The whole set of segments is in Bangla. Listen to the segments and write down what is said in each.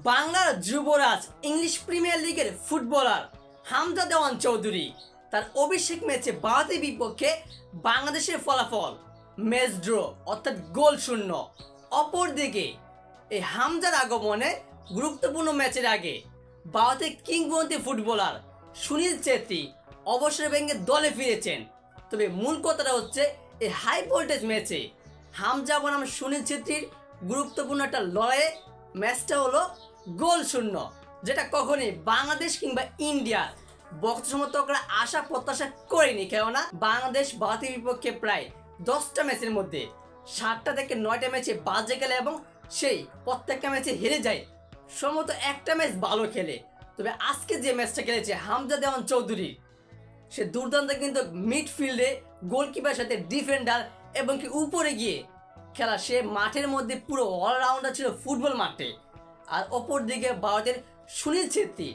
বাংলার যুবরাজ ইংলিশ প্রিমিয়ার লিগের ফুটবলার হামজা দেওয়ান চৌধুরী তার অভিষেক ম্যাচে ভারতের বিপক্ষে বাংলাদেশের ফলাফল ম্যাচ ড্র অর্থাৎ গোল শূন্য। অপরদিকে এই হামজার আগমনে গুরুত্বপূর্ণ ম্যাচের আগে ভারতের কিংবদন্তি ফুটবলার সুনীল ছেত্রী অবসর ভেঙে দলে ফিরেছেন। তবে মূল কথাটা হচ্ছে এই হাই ভোল্টেজ ম্যাচে হামজা বনাম সুনীল ছেত্রীর গুরুত্বপূর্ণ একটা লড়াইয়ে ম্যাচটা হলো গোল শূন্য, যেটা কখনই বাংলাদেশ কিংবা ইন্ডিয়ার ভক্ত সমর্থকরা আশা প্রত্যাশা করেনি। কেননা বাংলাদেশ ভারতের বিপক্ষে প্রায় 10টা ম্যাচের মধ্যে 7টা থেকে 9টা ম্যাচে বাজে গেলে এবং সেই প্রত্যেকটা ম্যাচে হেরে যায়, সম্ভবত একটা ম্যাচ ভালো খেলে। তবে আজকে যে ম্যাচটা খেলেছে হামজা দেওয়ান চৌধুরী, সে দুর্দান্ত কিন্তু মিডফিল্ডে গোলকিপারের সাথে ডিফেন্ডার এবং কি উপরে গিয়ে খেলা, সে মাঠের মধ্যে পুরো অলরাউন্ডার ছিল ফুটবল মাঠে। আর অপর দিকে ভারতের সুনীল ছেত্রী,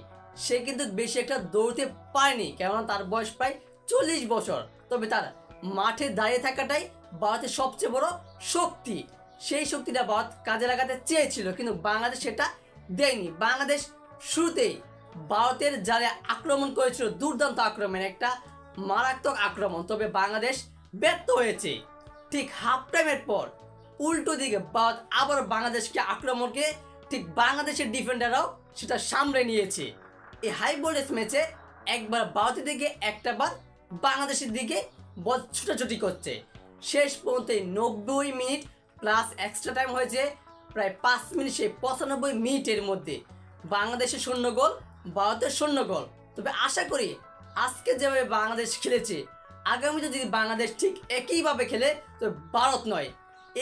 সে কিন্তু বেশি একটা দৌড়তে পারেনি, কেননা তার বয়স প্রায় 40 বছর। তবে তার মাঠে দাঁড়িয়ে থাকাটাই ভারতের সবচেয়ে বড় শক্তি। সেই শক্তিটা ভারত কাজে লাগাতে চেয়েছিল, কিন্তু বাংলাদেশ সেটা দেয়নি। বাংলাদেশ শুরুতেই ভারতের জালে আক্রমণ করেছিল, দুর্দান্ত আক্রমণ, একটা মারাত্মক আক্রমণ। তবে বাংলাদেশ ব্যর্থ হয়েছে। ঠিক হাফ টাইমের পর উল্টো দিকে ভারত আবার বাংলাদেশকে আক্রমণকে ঠিক বাংলাদেশের ডিফেন্ডাররাও সেটা সামলে নিয়েছে। এই হাই ভোল্টেজ ম্যাচে একবার ভারতের দিকে একটা বার বাংলাদেশের দিকে বল ছুটাছুটি করছে। শেষ পর্যন্ত 90 মিনিট প্লাস এক্সট্রা টাইম হয়েছে প্রায় 5 মিনিট, সেই 95 মিনিটের মধ্যে বাংলাদেশের 0 গোল, ভারতের 0 গোল। তবে আশা করি আজকে যেভাবে বাংলাদেশ খেলেছে, আগামীতে যদি বাংলাদেশ ঠিক একইভাবে খেলে, তো ভারত নয়,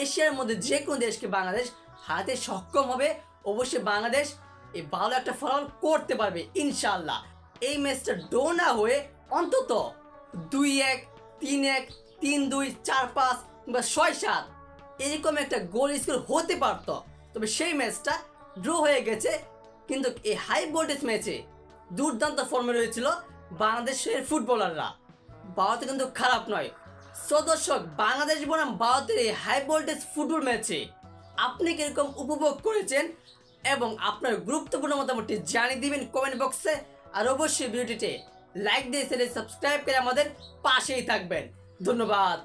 এশিয়ার মধ্যে যে কোনো দেশকে বাংলাদেশ হারাতে সক্ষম হবে। অবশ্যই বাংলাদেশ এই ভালো একটা ফলাফল করতে পারবে ইনশাআল্লাহ। এই ম্যাচটা ড্র না হয়ে অন্তত 2-1, 3-1, 3-2, 4-5 কিংবা 6-7 এরকম একটা গোল স্কোর হতে পারত। তবে সেই ম্যাচটা ড্র হয়ে গেছে। কিন্তু এই হাই ভোল্টেজ ম্যাচে দুর্দান্ত ফর্মে রয়েছিল বাংলাদেশের ফুটবলাররা। ভারতে কিন্তু খারাপ নয়। দর্শক, বাংলাদেশ বনাম ভারতের এই হাই ভোল্টেজ ফুটবল ম্যাচে আপনি কিরকম উপভোগ করেছেন এবং আপনার গুরুত্বপূর্ণ মতামতটি জানিয়ে দিবেন কমেন্ট বক্সে। আর অবশ্যই ভিডিওটিতে লাইক দিয়ে সাবস্ক্রাইব করে আমাদের পাশেই থাকবেন। ধন্যবাদ।